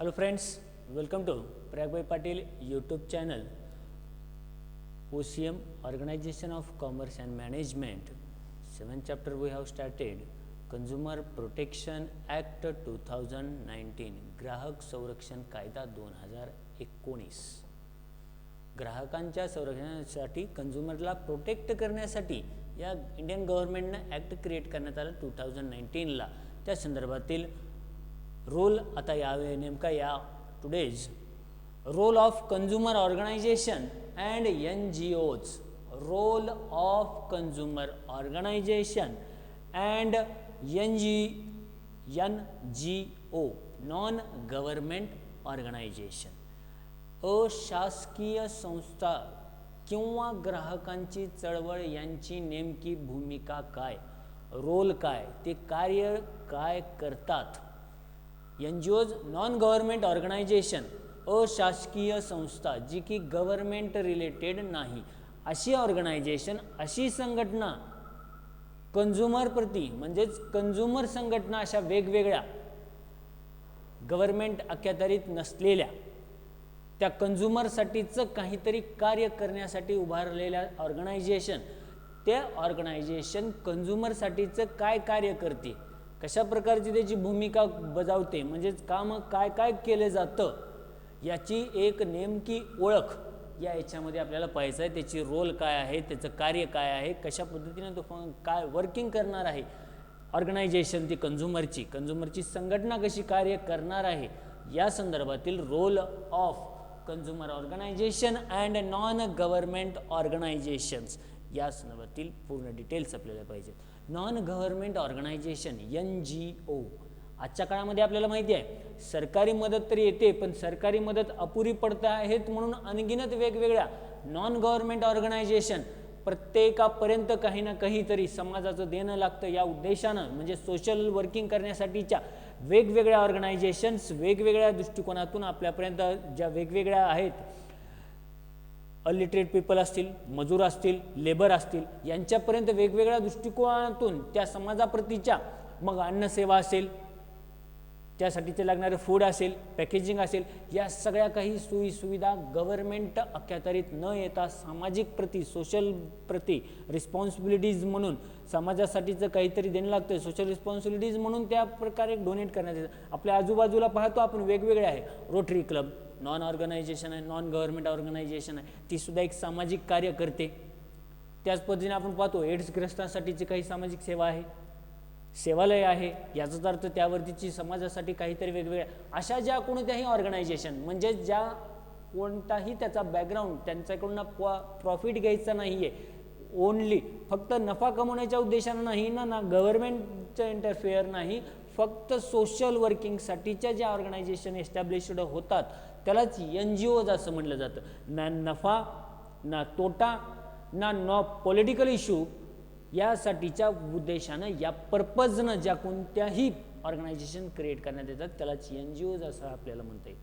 Hello friends, welcome to Parag Bhai Patil YouTube channel. OCM Organization of Commerce and Management 7th chapter we have started. Consumer Protection Act 2019 ग्राहक संरक्षण कायदा 2019 ग्राहकांच्या संरक्षणासाठी कंझ्युमरला protect करण्यासाठी या Indian गव्हर्नमेंटने act create करण्यात आलं 2019ला. त्या संदर्भातील रोल आता यावे नेमका या today's role of consumer organisation and NGOज. Role of consumer organisation and NGO non government organisation. अशासकीय संस्था किंवा ग्राहकांची चळवळ यांची नेमकी भूमिका काय, रोल काय, ते कार्य काय करतात. NGOज नॉन गव्हर्नमेंट ऑर्गनायझेशन, अशासकीय संस्था जी की गव्हर्नमेंट रिलेटेड नाही अशी ऑर्गनायझेशन, अशी संघटना कंझ्युमर प्रती म्हणजेच कंझ्युमर संघटना अशा वेगवेगळ्या गव्हर्नमेंट अखत्यारीत नसलेल्या त्या कंझ्युमरसाठीचं काहीतरी कार्य करण्यासाठी उभारलेल्या ऑर्गनायझेशन, त्या ऑर्गनायझेशन कंझ्युमरसाठीचं काय कार्य करते, कशा प्रकारची त्याची भूमिका बजावते, म्हणजेच काम काय काय केलं जातं याची एक नेमकी ओळख या याच्यामध्ये आपल्याला पाहायचं आहे. त्याची रोल काय आहे, त्याचं कार्य काय आहे, कशा पद्धतीने तो काय वर्किंग करणार आहे ऑर्गनायझेशन, ती कंझ्युमरची संघटना कशी कार्य करणार आहे या संदर्भातील role of consumer organisation and non government organisations या संदर्भातील पूर्ण डिटेल्स आपल्याला पाहिजेत. नॉन गव्हर्नमेंट ऑर्गनायझेशन NGO आजच्या काळामध्ये आपल्याला माहिती आहे सरकारी मदत तरी येते, पण सरकारी मदत अपुरी पडत आहेत म्हणून अनगिनत वेगवेगळ्या नॉन गव्हर्नमेंट ऑर्गनायझेशन प्रत्येकापर्यंत काही ना काहीतरी समाजाचं देणं लागतं या उद्देशानं, म्हणजे सोशल वर्किंग करण्यासाठीच्या वेगवेगळ्या ऑर्गनायझेशन्स वेगवेगळ्या दृष्टिकोनातून आपल्यापर्यंत ज्या वेगवेगळ्या आहेत, अलिटरेट पीपल असतील, मजूर असतील, लेबर असतील, यांच्यापर्यंत वेगवेगळ्या दृष्टिकोनातून त्या समाजाप्रतीच्या मग अन्नसेवा असेल, त्यासाठीचे लागणारे फूड असेल, पॅकेजिंग असेल, या सगळ्या काही सोयीसुविधा गव्हर्नमेंट अखत्यारीत न येता सामाजिक प्रती, सोशल प्रती रिस्पॉन्सिबिलिटीज म्हणून समाजासाठीचं काहीतरी देणं लागतं, सोशल रिस्पॉन्सिबिलिटीज म्हणून त्या प्रकारे डोनेट करण्यात येतं. आपल्या आजूबाजूला पाहतो आपण वेगवेगळे आहे, रोटरी क्लब नॉन ऑर्गनायझेशन आहे, नॉन गव्हर्नमेंट ऑर्गनायझेशन आहे, ती सुद्धा एक सामाजिक कार्य करते. त्याच पद्धतीने आपण पाहतो एड्सग्रस्तांसाठीची काही सामाजिक सेवा आहे, सेवालय आहे, याचाच अर्थ त्यावरतीची समाजासाठी काहीतरी वेगवेगळ्या अशा ज्या कोणत्याही ऑर्गनायझेशन, म्हणजे ज्या कोणताही त्याचा बॅकग्राऊंड त्यांच्याकडून प्रॉफिट घ्यायचा नाही आहे, ओनली फक्त नफा कमवण्याच्या उद्देशानं नाही ना गव्हर्नमेंटचं इंटरफेअर नाही, फक्त सोशल वर्किंगसाठीच्या ज्या ऑर्गनायझेशन एस्टॅब्लिश्ड होतात त्यालाच NGOज असं म्हटलं जातं. ना नफा, ना तोटा, ना पॉलिटिकल इश्यू यासाठीच्या उद्देशानं, या पर्पजनं ज्या कोणत्याही ऑर्गनायझेशन क्रिएट करण्यात येतात त्यालाच NGOज असं आपल्याला म्हणता येईल.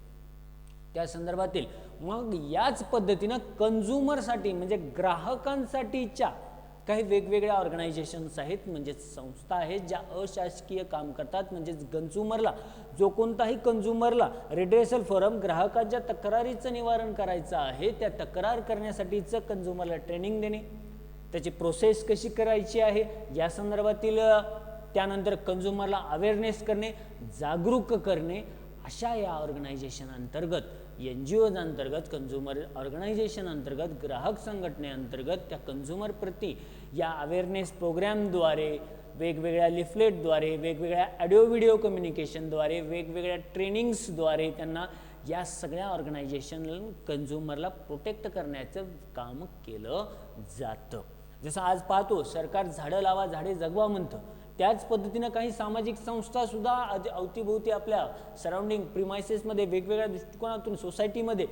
त्या संदर्भातील मग याच पद्धतीनं कंझ्युमरसाठी म्हणजे ग्राहकांसाठीच्या काही वेगवेगळ्या ऑर्गनायझेशन्स आहेत, म्हणजेच संस्था आहेत ज्या अशासकीय काम करतात, म्हणजेच कंझ्युमरला जो कोणताही कंझ्युमरला रेड्रेसल फोरम ग्राहकाच्या तक्रारीचं निवारण करायचं आहे, त्या तक्रार करण्यासाठीचं कंझ्युमरला ट्रेनिंग देणे, त्याची प्रोसेस कशी करायची आहे या संदर्भातील, त्यानंतर कंझ्युमरला अवेअरनेस करणे, जागरूक करणे, अशा या ऑर्गनायझेशन अंतर्गत NGOज अंतर्गत, कंझ्युमर ऑर्गनायझेशन अंतर्गत, ग्राहक संघटनेअंतर्गत त्या कंझ्युमर प्रती या अवेअरनेस प्रोग्रॅमद्वारे, वेगवेगळ्या लिफलेटद्वारे, वेगवेगळ्या ऑडिओ व्हिडिओ कम्युनिकेशनद्वारे, वेगवेगळ्या ट्रेनिंग्सद्वारे त्यांना या सगळ्या ऑर्गनायझेशन कंझ्युमरला प्रोटेक्ट करण्याचं काम केलं जातं. जसं आज पाहतो सरकार झाडं लावा झाडे जगवा म्हणतं, त्याच पद्धतीनं काही सामाजिक संस्थासुद्धा अवतीभोवती आपल्या सराउंडिंग प्रिमायसेसमध्ये वेगवेगळ्या दृष्टिकोनातून सोसायटीमध्ये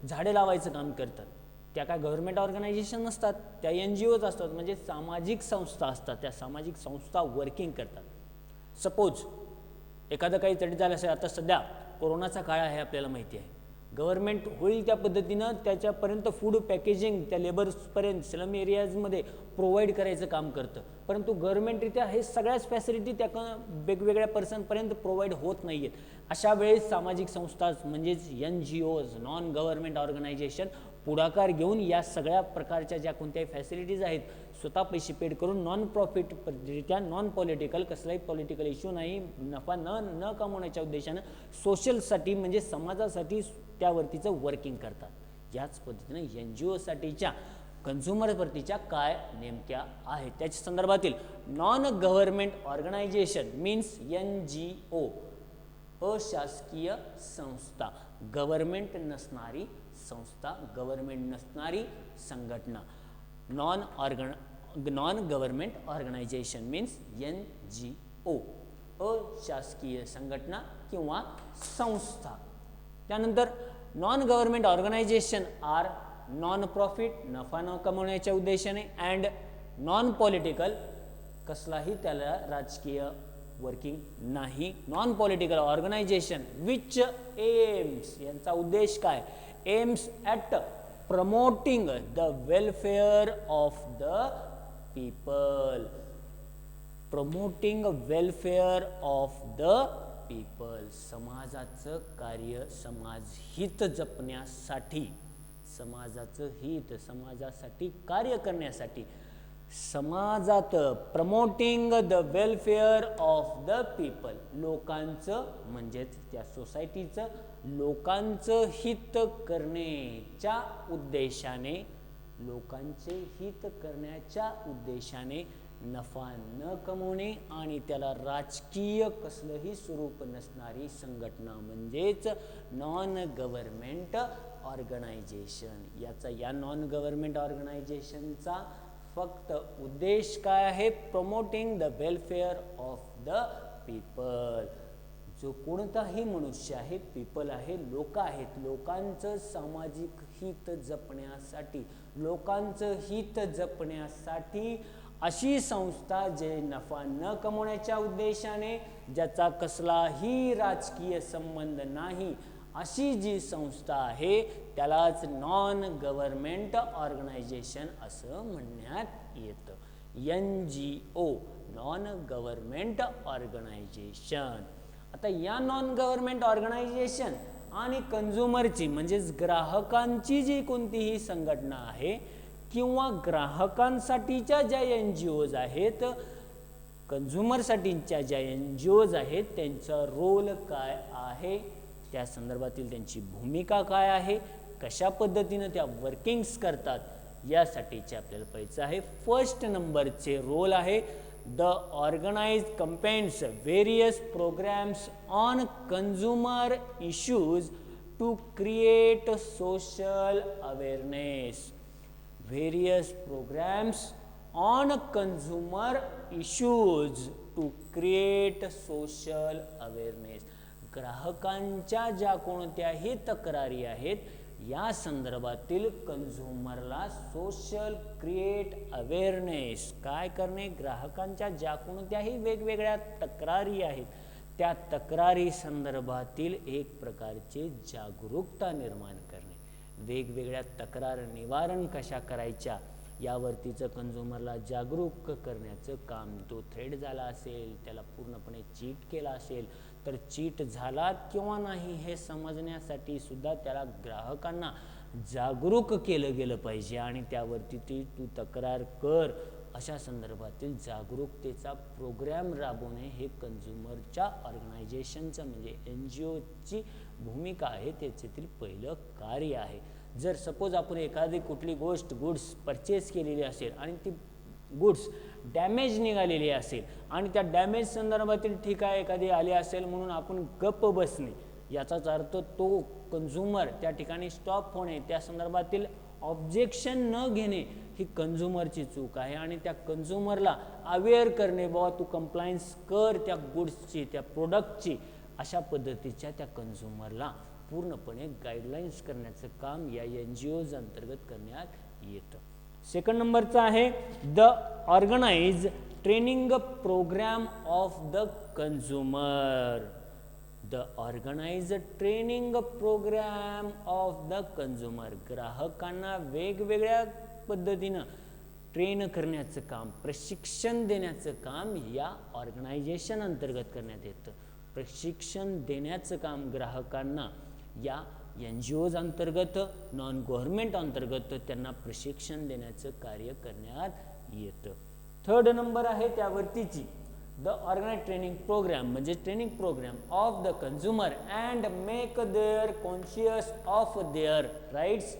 झाडे लावायचं काम करतात. त्या काय गव्हर्नमेंट ऑर्गनायझेशन नसतात, त्या NGOज असतात, म्हणजे सामाजिक संस्था असतात. त्या सामाजिक संस्था वर्किंग करतात. सपोज एखादं काही तरी झालं असेल, आता सध्या कोरोनाचा काळ आहे आपल्याला माहिती आहे, गव्हर्नमेंट होईल त्या पद्धतीनं त्याच्यापर्यंत फूड पॅकेजिंग त्या लेबर्सपर्यंत स्लम एरियाजमध्ये प्रोव्हाइड करायचं काम करतं, परंतु गव्हर्नमेंटरित्या हे सगळ्याच फॅसिलिटी त्या वेगवेगळ्या पर्सनपर्यंत प्रोव्हाइड होत नाही आहेत. अशा वेळेस सामाजिक संस्था म्हणजेच NGOज, नॉन गव्हर्नमेंट ऑर्गनायझेशन पुढाकार घेऊन या सगळ्या प्रकारच्या ज्या कोणत्याही फॅसिलिटीज आहेत स्वतः पैसे पेड करून नॉन प्रॉफिटरित्या, नॉन पॉलिटिकल, कसलाही पॉलिटिकल इश्यू नाही, नफा न कमवण्याच्या उद्देशानं सोशलसाठी म्हणजे समाजासाठी त्यावरतीचं वर्किंग करतात. याच पद्धतीनं NGOसाठीच्या कन्झ्युमरवरतीच्या काय नेमक्या आहेत त्याच्या संदर्भातील non government organisation means NGO, अशासकीय संस्था, गव्हर्नमेंट नसणारी संस्था, गव्हर्नमेंट नसणारी संघटना. Non government organisation means NGO, अशासकीय संघटना किंवा संस्था. त्यानंतर non government organisation are non profit, नफा न कमवण्याच्या उद्देशाने, अँड नॉन पॉलिटिकल, कसलाही त्याला राजकीय वर्किंग नाही. Non political organisation which aims, यांचा उद्देश काय, aims at promoting the welfare of the people, promoting welfare of the people, समाजाचं कार्य, समाज हित जपण्यासाठी, समाजाचं हित, समाजासाठी कार्य करण्यासाठी, समाजात promoting the welfare of the people, लोकांचं म्हणजेच त्या सोसायटीचं लोकांचं हित करण्याच्या उद्देशाने, लोकांचे हित करण्याच्या उद्देशाने नफा न कमवणे आणि त्याला राजकीय कसलंही स्वरूप नसणारी संघटना म्हणजेच नॉन गव्हर्नमेंट ऑर्गनायझेशन. या नॉन गव्हर्नमेंट ऑर्गनायझेशनचा फक्त उद्देश काय आहे, promoting the welfare of the people. जो कोणताही मनुष्य आहे, पीपल आहे, लोक आहेत, लोकांचं सामाजिक हित जपण्यासाठी, लोकांचं हित जपण्यासाठी अशी संस्था जे नफा न कमवण्याच्या उद्देशाने, ज्याचा कसलाही राजकीय संबंध नाही, अशी जी संस्था आहे त्यालाच नॉन गव्हर्नमेंट ऑर्गनायझेशन असं म्हणण्यात येतं. NGO, non government organisation. आता या नॉन गव्हर्नमेंट ऑर्गनायझेशन आणि कन्झ्युमरची म्हणजेच ग्राहकांची जी कोणतीही संघटना आहे किंवा ग्राहकांसाठीच्या ज्या NGOज आहेत, कन्झ्युमरसाठीच्या ज्या NGOज आहेत, त्यांचा रोल काय आहे, त्या संदर्भातील त्यांची भूमिका काय आहे, कशा पद्धतीनं त्या वर्किंग्स करतात, यासाठीचे आपल्याला पाहायचं आहे. फर्स्ट नंबरचे रोल आहे the organise campaigns various programmes on consumer issues to create social awareness. Various programmes on consumer issues to create social awareness. ग्राहकांच्या ज्या कोणत्याही तक्रारी आहेत या संदर्भातील कन्झ्युमरला सोशल क्रिएट अवेअरनेस काय करणे, ग्राहकांच्या ज्या कोणत्याही वेगवेगळ्या तक्रारी आहेत त्या तक्रारी संदर्भातील एक प्रकारचे जागरूकता निर्माण करणे, वेगवेगळ्या तक्रार निवारण कशा करायच्या यावरतीचं कन्झ्युमरला जागरूक करण्याचं काम. तो थ्रेड झाला असेल, त्याला पूर्णपणे चीट केला असेल तर चीट झाला किंवा नाही हे समजण्यासाठी सुद्धा त्याला ग्राहकांना जागरूक केलं गेलं पाहिजे आणि त्यावरती तू तक्रार कर अशा संदर्भातील जागरूकतेचा प्रोग्रॅम राबवणे हे कन्झ्युमरच्या ऑर्गनायझेशनचं म्हणजे NGOची भूमिका आहे, त्याच्यातील पहिलं कार्य आहे. जर सपोज आपण एखादी कुठली गुड्स परचेस केलेली असेल आणि ती गुड्स डॅमेज निघालेली असेल आणि त्या डॅमेज संदर्भातील ठीक आहे एखादी आली असेल म्हणून आपण गप्प बसणे, याचाच अर्थ तो कन्झ्युमर त्या ठिकाणी स्टॉप होणे, त्या संदर्भातील ऑब्जेक्शन न घेणे ही कन्झ्युमरची चूक आहे आणि त्या कन्झ्युमरला अवेअर करणे, बाबा तू कंप्लायन्स कर त्या गुड्सची, त्या प्रोडक्टची, अशा पद्धतीच्या त्या कन्झ्युमरला पूर्णपणे गाईडलाईन्स करण्याचं काम या NGOज अंतर्गत करण्यात येतं. सेकंड नंबरचा आहे the organise training programme of the consumer. The the organised training programme of the consumer. ग्राहकांना वेगवेगळ्या पद्धतीनं ट्रेन करण्याचं काम, प्रशिक्षण देण्याचं काम या ऑर्गनायझेशन अंतर्गत करण्यात येतं. प्रशिक्षण देण्याचं काम ग्राहकांना या NGOज अंतर्गत, नॉन गव्हर्नमेंट अंतर्गत त्यांना प्रशिक्षण देण्याचं कार्य करण्यात येतं. थर्ड नंबर आहे त्यावरतीची द ऑर्गनाइज ट्रेनिंग प्रोग्राम, म्हणजे training programme of the consumer and make their conscious of their rights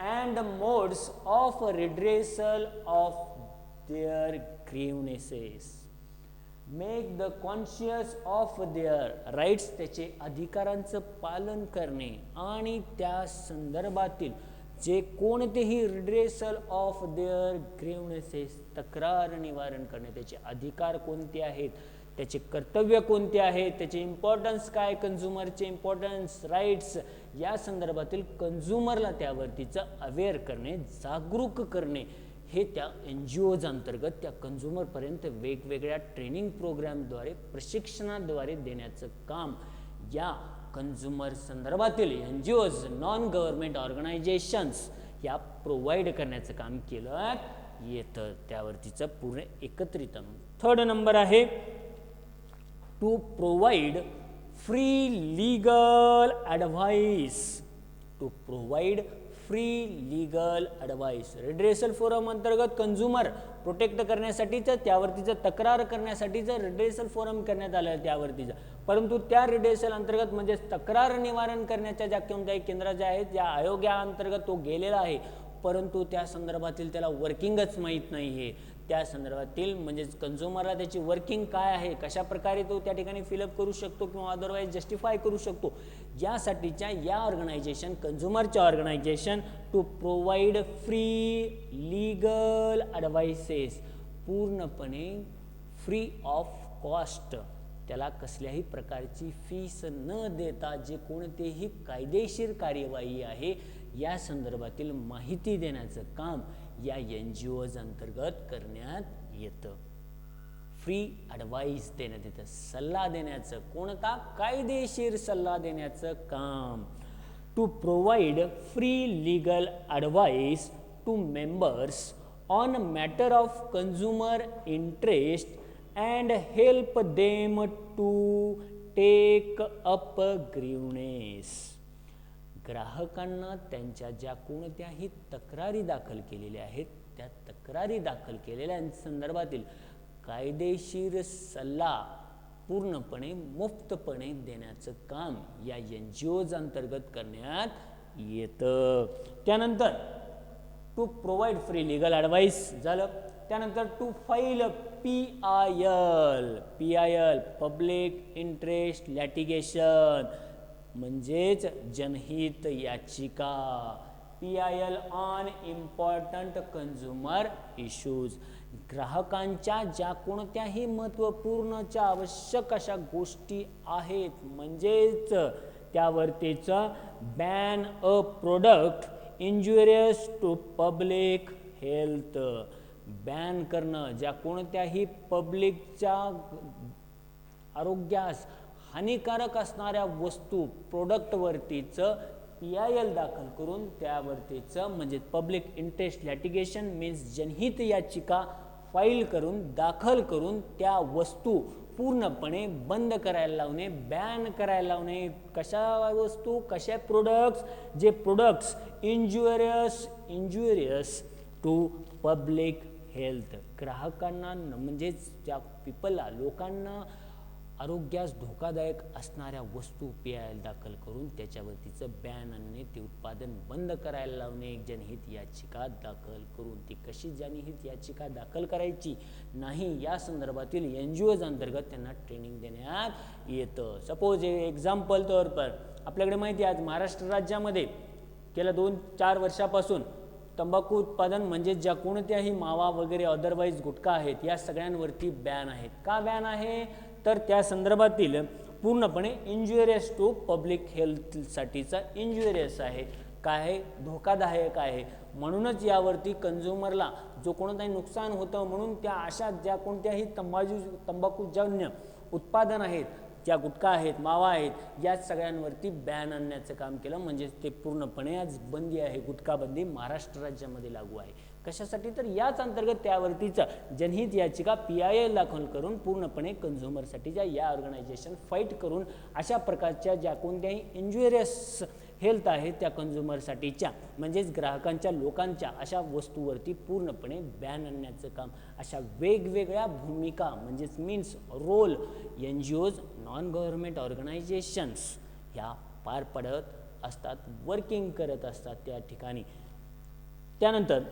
and modes of redressal of their grievances. Make the conscious of their rights, त्याचे अधिकारांचं पालन करणे आणि त्या संदर्भातील जे कोणतेही redressal of their grievances, तक्रार निवारण करणे, त्याचे अधिकार कोणते आहेत, त्याचे कर्तव्य कोणते आहेत, त्याचे इम्पॉर्टन्स काय, कंझ्युमरचे इम्पॉर्टन्स, राईट्स या संदर्भातील कंझ्युमरला त्यावरतीचं अवेअर करणे, जागरूक करणे, हे त्या NGOज अंतर्गत त्या कंझ्युमरपर्यंत वेगवेगळ्या ट्रेनिंग प्रोग्रामद्वारे, प्रशिक्षणाद्वारे देण्याचं काम या कंझ्युमर संदर्भातील NGOज, नॉन गव्हर्नमेंट ऑर्गनायझेशन्स या प्रोव्हाइड करण्याचं काम केलं येतं. त्यावरतीचं पूर्ण एकत्रित. थर्ड नंबर आहे to provide free legal advice. To provide free legal advice. Redressal forum अंतर्गत कंझ्युमर प्रोटेक्ट करण्यासाठीचं, त्यावरतीचं तक्रार करण्यासाठीचं रिड्रेसल फोरम करण्यात आलं त्यावरतीचं. परंतु त्या रिड्रेसल अंतर्गत म्हणजे तक्रार निवारण करण्याच्या ज्या कोणत्याही केंद्र ज्या आहेत, ज्या आयोगाअंतर्गत तो गेलेला आहे, परंतु त्या संदर्भातील त्याला वर्किंगच माहीत नाही आहे. त्या संदर्भातील म्हणजे कंझ्युमरला त्याची वर्किंग काय आहे, कशा प्रकारे तो त्या ठिकाणी फिलअप करू शकतो किंवा अदरवाईज जस्टिफाय करू शकतो, यासाठीच्या या ऑर्गनायझेशन, कंझ्युमरच्या organisation to provide free legal advices, पूर्णपणे फ्री ऑफ कॉस्ट, त्याला कसल्याही प्रकारची फीस न देता जे कोणतेही कायदेशीर कार्यवाही आहे या संदर्भातील माहिती देण्याचं काम या NGOज अंतर्गत करण्यात येतं. फ्री ॲडवाइस देण्यात येतं, सल्ला देण्याचं, कोणता कायदेशीर सल्ला देण्याचं काम. To provide free legal advice to members on matter of consumer interest and help them to take up grievances. ग्राहकांना त्यांच्या ज्या कोणत्याही तक्रारी दाखल केलेल्या आहेत त्या तक्रारी दाखल केलेल्या संदर्भातील कायदेशीर सल्ला पूर्णपणे मुफ्तपणे देण्याचं काम या NGOज अंतर्गत करण्यात येतं. त्यानंतर to provide free legal advice झालं. त्यानंतर to file PIL public interest litigation, म्हणजेच जनहित याचिका. PIL on important consumer issues, ग्राहकांच्या ज्या कोणत्याही महत्त्वपूर्णच्या आवश्यक अशा गोष्टी आहेत, म्हणजेच त्यावरतीचा ban a product injurious to public health, ban करणं ज्या कोणत्याही पब्लिकच्या आरोग्यास हानिकारक असणाऱ्या वस्तू, प्रोडक्टवरतीचं PIL दाखल करून त्यावरतीचं म्हणजे पब्लिक इंटरेस्ट लॅटिगेशन मीन्स जनहित याचिका फाईल करून दाखल करून त्या वस्तू पूर्णपणे बंद करायला लावणे, बॅन करायला लावणे. कशा वस्तू, कशा प्रोडक्ट्स, जे products injurious to public health, ग्राहकांना म्हणजेच त्या पीपलला, लोकांना आरोग्यास धोकादायक असणाऱ्या वस्तू PIL दाखल करून त्याच्यावरतीचं बॅन आणणे, ते उत्पादन बंद करायला लावणे, एक जनहित याचिका दाखल करून. ती कशी जनहित याचिका दाखल करायची नाही या संदर्भातील NGOज अंतर्गत त्यांना ट्रेनिंग देण्यात येतं. सपोज एक्झाम्पल तौर पर आपल्याकडे माहिती आहे आज महाराष्ट्र राज्यामध्ये गेल्या 2-4 वर्षापासून तंबाखू उत्पादन म्हणजे ज्या कोणत्याही मावा वगैरे अदरवाईज गुटखा आहेत या सगळ्यांवरती बॅन आहेत. का बॅन आहे तर त्या संदर्भातील पूर्णपणे इंजुरियस टू पब्लिक हेल्थसाठीचा इंजुरियस आहे, काय धोकादायक आहे. म्हणूनच यावरती कंझ्युमरला जो कोणताही नुकसान होतं म्हणून त्या अशा ज्या कोणत्याही तंबाखूजन्य उत्पादन आहेत ज्या गुटखा आहेत, मावा आहेत, या सगळ्यांवरती बॅन आणण्याचं काम केलं. म्हणजे ते पूर्णपणे आज बंदी आहे, गुटखा बंदी महाराष्ट्र राज्यामध्ये लागू आहे. कशासाठी? तर याच अंतर्गत त्यावरतीचं जनहित याचिका PIL दाखल करून पूर्णपणे कन्झ्युमरसाठीच्या या ऑर्गनायझेशन फाईट करून अशा प्रकारच्या ज्या कोणत्याही इंज्युरियस हेल्थ आहे त्या कन्झ्युमरसाठीच्या म्हणजेच ग्राहकांच्या लोकांच्या अशा वस्तूवरती पूर्णपणे बॅन आणण्याचं काम अशा वेगवेगळ्या भूमिका म्हणजेच मीन्स रोल NGOज नॉन गव्हर्नमेंट ऑर्गनायझेशन्स ह्या पार पडत असतात, वर्किंग करत असतात त्या ठिकाणी. त्यानंतर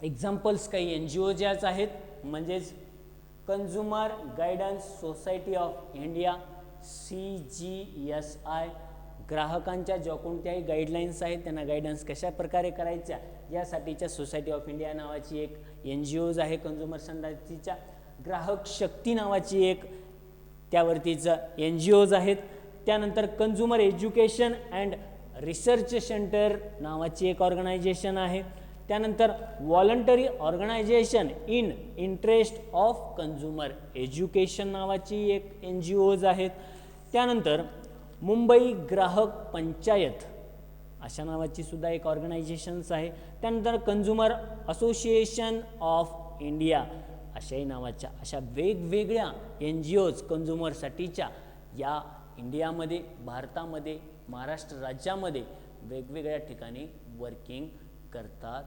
एक्झाम्पल्स काही NGO ज्याच आहेत म्हणजेच consumer guidance society of India CGSI. ग्राहकांच्या ज्या कोणत्याही गाईडलाईन्स आहेत त्यांना गायडन्स कशा प्रकारे करायच्या यासाठीच्या सोसायटी ऑफ इंडिया नावाची एक NGOज आहे कन्झ्युमर संघटनेच्या. ग्राहक शक्ती नावाची एक त्यावरतीचं NGOज आहेत. त्यानंतर consumer education and research centre नावाची एक ऑर्गनायझेशन आहे. त्यानंतर voluntary organisation in interest of consumer education नावाची एक NGOज आहेत. त्यानंतर मुंबई ग्राहक पंचायत अशा नावाची सुद्धा एक ऑर्गनायझेशन्स आहे. त्यानंतर कन्झ्युमर असोसिएशन ऑफ इंडिया अशाही नावाच्या अशा वेगवेगळ्या NGOज कन्झ्युमरसाठीच्या या इंडियामध्ये, भारतामध्ये, महाराष्ट्र राज्यामध्ये वेगवेगळ्या ठिकाणी वर्किंग करतात